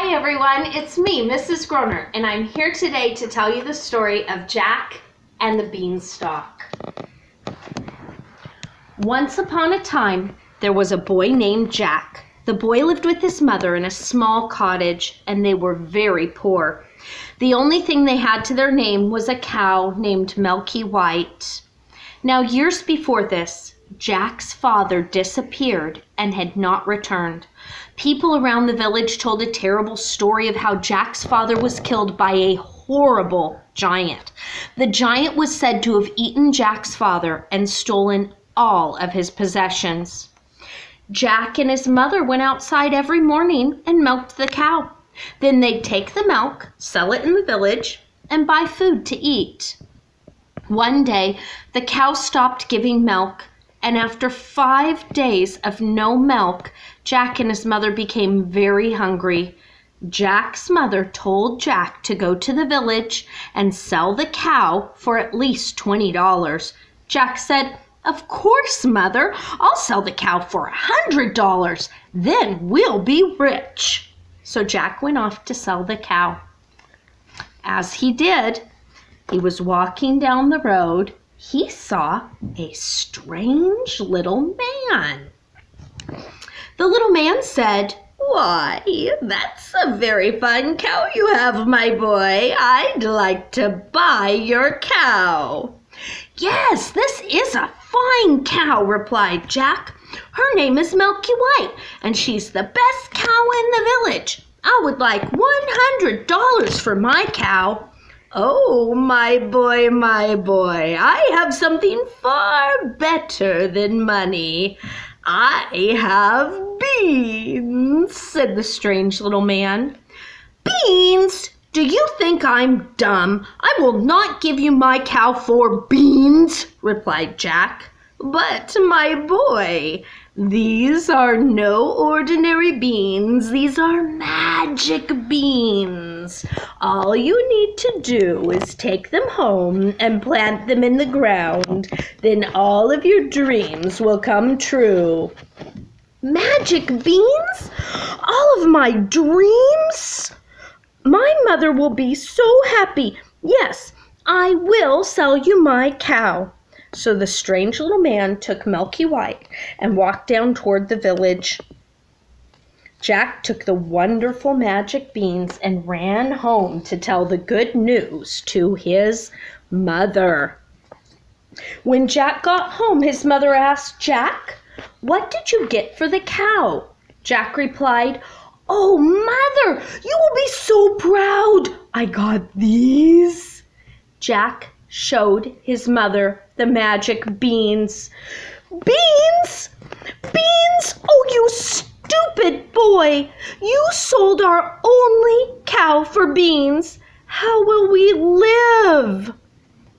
Hi everyone, it's me, Mrs. Gronnert, and I'm here today to tell you the story of Jack and the Beanstalk. Once upon a time, there was a boy named Jack. The boy lived with his mother in a small cottage, and they were very poor. The only thing they had to their name was a cow named Milky White. Now, years before this, Jack's father disappeared and had not returned. People around the village told a terrible story of how Jack's father was killed by a horrible giant. The giant was said to have eaten Jack's father and stolen all of his possessions. Jack and his mother went outside every morning and milked the cow. Then they'd take the milk, sell it in the village, and buy food to eat. One day, the cow stopped giving milk, and after 5 days of no milk, Jack and his mother became very hungry. Jack's mother told Jack to go to the village and sell the cow for at least $20. Jack said, "Of course, Mother, I'll sell the cow for $100. Then we'll be rich." So Jack went off to sell the cow. As he did, he was walking down the road. He saw a strange little man. The little man said, "Why, that's a very fine cow you have, my boy. I'd like to buy your cow." "Yes, this is a fine cow," replied Jack. "Her name is Milky White, and she's the best cow in the village. I would like $100 for my cow." "Oh, my boy, I have something far better than money. I have beans," said the strange little man. "Beans? Do you think I'm dumb? I will not give you my cow for beans," replied Jack. "But, my boy, these are no ordinary beans. These are magic beans. All you need to do is take them home and plant them in the ground. Then all of your dreams will come true." "Magic beans? All of my dreams? My mother will be so happy. Yes, I will sell you my cow." So the strange little man took Milky White and walked down toward the village. Jack took the wonderful magic beans and ran home to tell the good news to his mother. When Jack got home, his mother asked, "Jack, what did you get for the cow?" Jack replied, "Oh, Mother, you will be so proud. I got these." Jack showed his mother the magic beans. "Beans? Beans? Oh, you stupid boy! You sold our only cow for beans. How will we live?"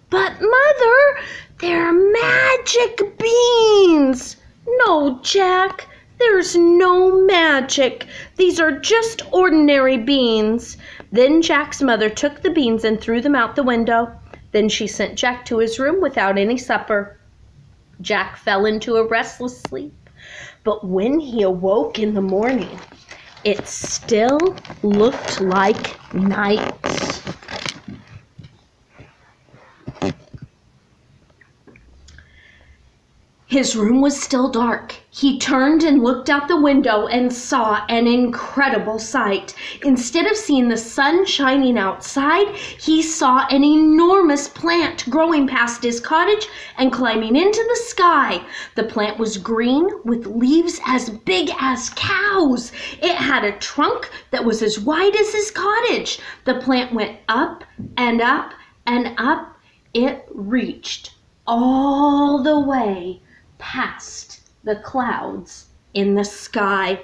"But Mother, they're magic beans." "No, Jack, there's no magic. These are just ordinary beans." Then Jack's mother took the beans and threw them out the window. Then she sent Jack to his room without any supper. Jack fell into a restless sleep, but when he awoke in the morning, it still looked like night. His room was still dark. He turned and looked out the window and saw an incredible sight. Instead of seeing the sun shining outside, he saw an enormous plant growing past his cottage and climbing into the sky. The plant was green with leaves as big as cows. It had a trunk that was as wide as his cottage. The plant went up and up and up. It reached all the way past the clouds in the sky.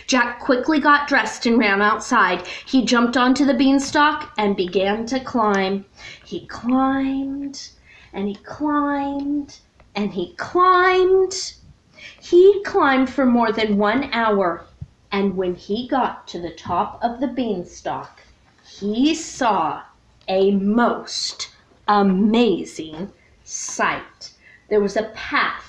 Jack quickly got dressed and ran outside. He jumped onto the beanstalk and began to climb. He climbed and he climbed and he climbed. He climbed for more than 1 hour, and when he got to the top of the beanstalk, he saw a most amazing sight. There was a path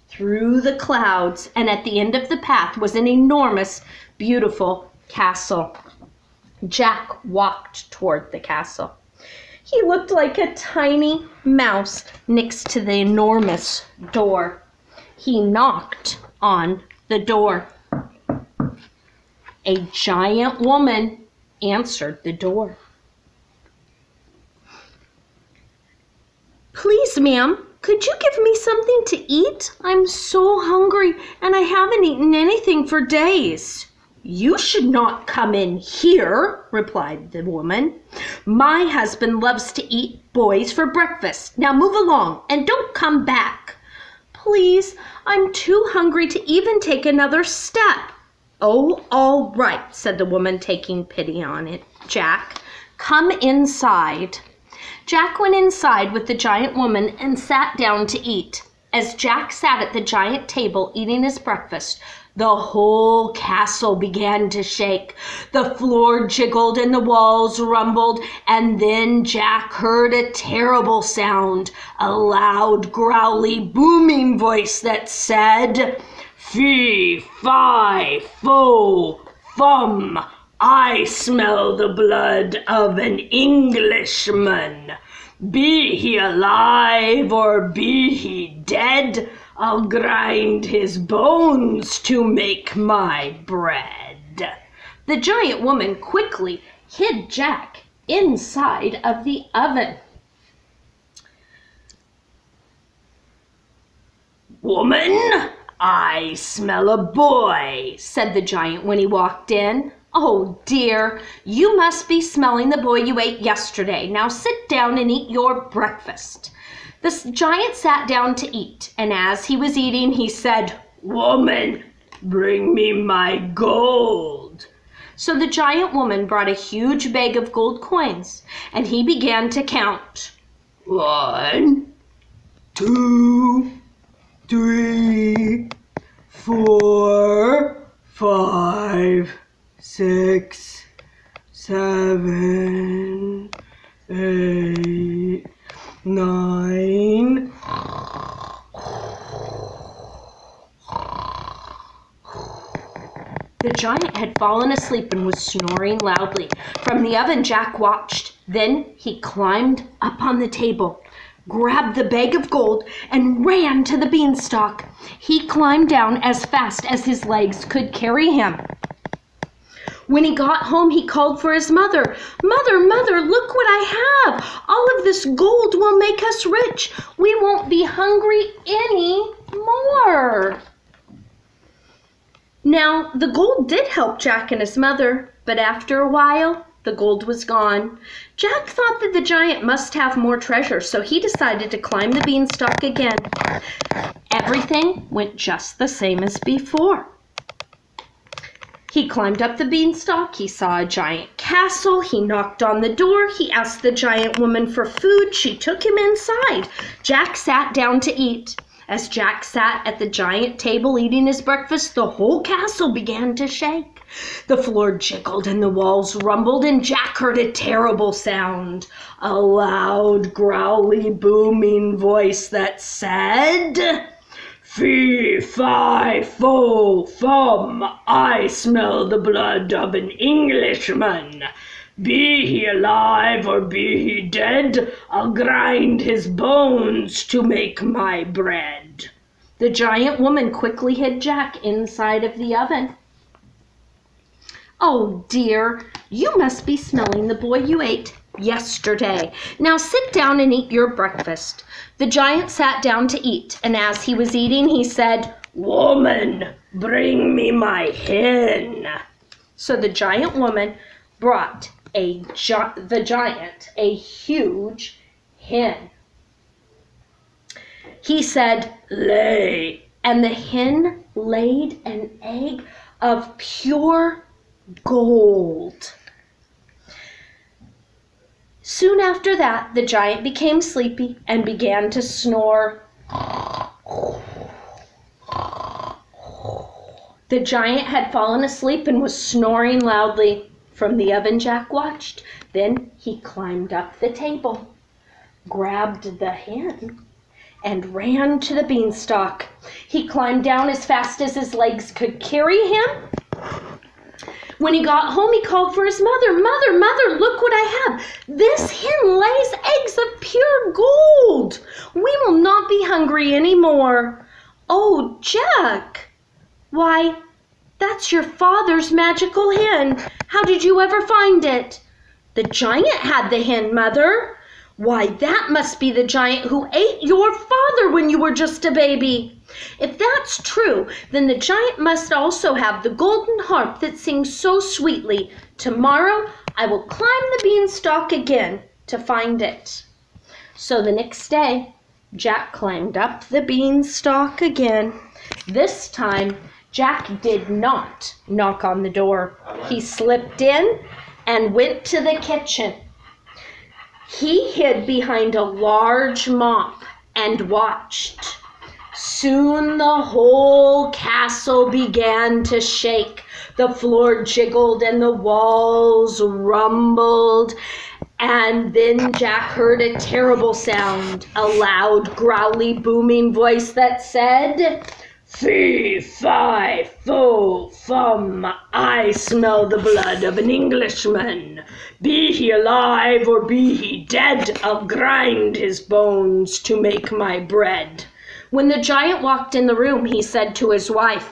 through the clouds, and at the end of the path was an enormous, beautiful castle. Jack walked toward the castle. He looked like a tiny mouse next to the enormous door. He knocked on the door. A giant woman answered the door. "Please, ma'am, could you give me something to eat? I'm so hungry and I haven't eaten anything for days." "You should not come in here," replied the woman. "My husband loves to eat boys for breakfast. Now move along and don't come back." "Please, I'm too hungry to even take another step." "Oh, all right," said the woman, taking pity on it. "Jack, come inside." Jack went inside with the giant woman and sat down to eat. As Jack sat at the giant table eating his breakfast, the whole castle began to shake. The floor jiggled and the walls rumbled, and then Jack heard a terrible sound, a loud, growly, booming voice that said, "Fee, fi, fo, fum, I smell the blood of an Englishman. Be he alive or be he dead, I'll grind his bones to make my bread." The giant woman quickly hid Jack inside of the oven. "Woman, I smell a boy," said the giant when he walked in. "Oh dear, you must be smelling the boy you ate yesterday. Now sit down and eat your breakfast." The giant sat down to eat, and as he was eating, he said, "Woman, bring me my gold." So the giant woman brought a huge bag of gold coins, and he began to count. 1, 2, 3, 4, 5, 6, 7, 8, 9. The giant had fallen asleep and was snoring loudly. From the oven, Jack watched. Then he climbed up on the table, grabbed the bag of gold, and ran to the beanstalk. He climbed down as fast as his legs could carry him. When he got home, he called for his mother. "Mother, mother, look what I have. All of this gold will make us rich. We won't be hungry anymore." Now, the gold did help Jack and his mother, but after a while, the gold was gone. Jack thought that the giant must have more treasure, so he decided to climb the beanstalk again. Everything went just the same as before. He climbed up the beanstalk, he saw a giant castle, he knocked on the door, he asked the giant woman for food, she took him inside. Jack sat down to eat. As Jack sat at the giant table eating his breakfast, the whole castle began to shake. The floor jiggled and the walls rumbled, and Jack heard a terrible sound, a loud, growly, booming voice that said, "Fee, fi, fo, fum, I smell the blood of an Englishman. Be he alive or be he dead, I'll grind his bones to make my bread." The giant woman quickly hid Jack inside of the oven. "Oh dear, you must be smelling the boy you ate yesterday. Now sit down and eat your breakfast." The giant sat down to eat, and as he was eating, he said, "Woman, bring me my hen." So the giant woman brought the giant a huge hen. He said, "Lay," and the hen laid an egg of pure gold. Soon after that, the giant became sleepy and began to snore. The giant had fallen asleep and was snoring loudly. From the oven, Jack watched. Then he climbed up the table, grabbed the hen, and ran to the beanstalk. He climbed down as fast as his legs could carry him. When he got home, he called for his mother. Mother, mother, look what I have. This hen lays eggs of pure gold. We will not be hungry anymore. Oh, Jack. Why, that's your father's magical hen. How did you ever find it? The giant had the hen, Mother. Why, that must be the giant who ate your father when you were just a baby. If that's true, then the giant must also have the golden harp that sings so sweetly. Tomorrow I will climb the beanstalk again to find it. So the next day, Jack climbed up the beanstalk again. This time, Jack did not knock on the door. He slipped in and went to the kitchen. He hid behind a large mop and watched. Soon the whole castle began to shake. The floor jiggled and the walls rumbled. And then Jack heard a terrible sound, a loud, growly, booming voice that said, "Fee, fi, fo, fum, I smell the blood of an Englishman. Be he alive or be he dead, I'll grind his bones to make my bread." When the giant walked in the room, he said to his wife,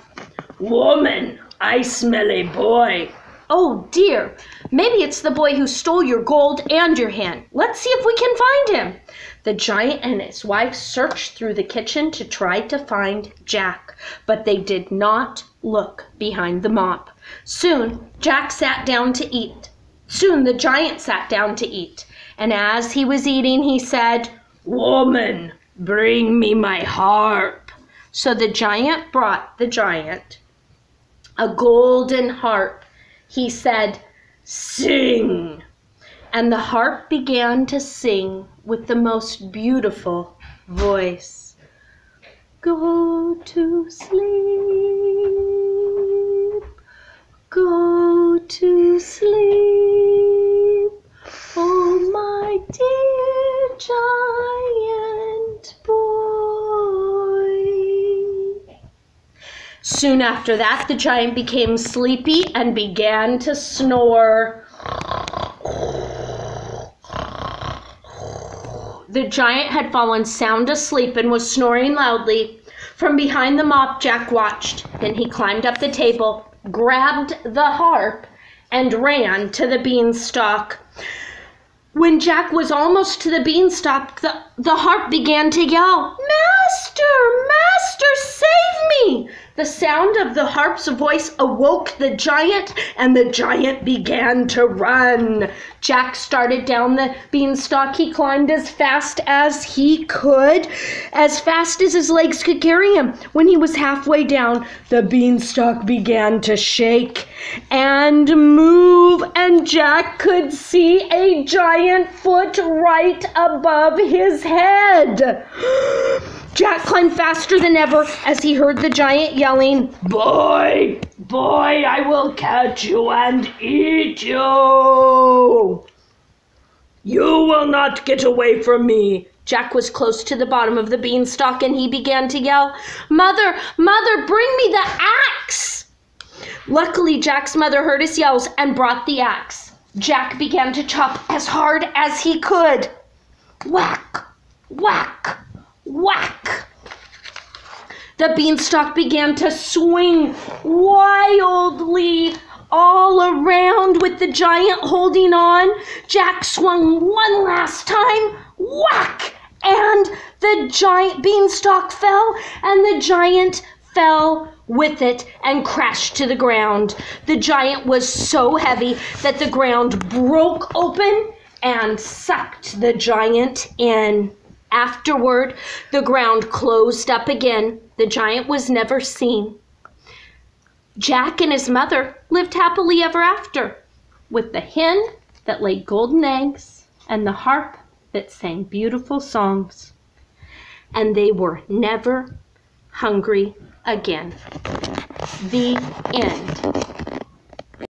"Woman, I smell a boy." "Oh dear, maybe it's the boy who stole your gold and your hen. Let's see if we can find him." The giant and his wife searched through the kitchen to try to find Jack, but they did not look behind the mop. Soon Jack sat down to eat. Soon the giant sat down to eat, and as he was eating, he said, "Woman, bring me my harp." So the giant brought the giant a golden harp. He said, "Sing." And the harp began to sing with the most beautiful voice. "Go to sleep, go to sleep, oh my dear giant boy." Soon after that, the giant became sleepy and began to snore. The giant had fallen sound asleep and was snoring loudly. From behind the mop, Jack watched. Then he climbed up the table, grabbed the harp, and ran to the beanstalk. When Jack was almost to the beanstalk, the harp began to yell, "Master! Master, save me!" The sound of the harp's voice awoke the giant, and the giant began to run. Jack started down the beanstalk. He climbed as fast as he could, as fast as his legs could carry him. When he was halfway down, the beanstalk began to shake and move, and Jack could see a giant foot right above his head. Jack climbed faster than ever as he heard the giant yelling, "Boy, boy, I will catch you and eat you. You will not get away from me." Jack was close to the bottom of the beanstalk and he began to yell, "Mother, mother, bring me the axe." Luckily, Jack's mother heard his yells and brought the axe. Jack began to chop as hard as he could. Whack, whack, whack. The beanstalk began to swing wildly all around with the giant holding on. Jack swung one last time, whack, and the giant beanstalk fell, and the giant fell with it and crashed to the ground. The giant was so heavy that the ground broke open and sucked the giant in. Afterward, the ground closed up again. The giant was never seen. Jack and his mother lived happily ever after, with the hen that laid golden eggs and the harp that sang beautiful songs. And they were never hungry again. The end.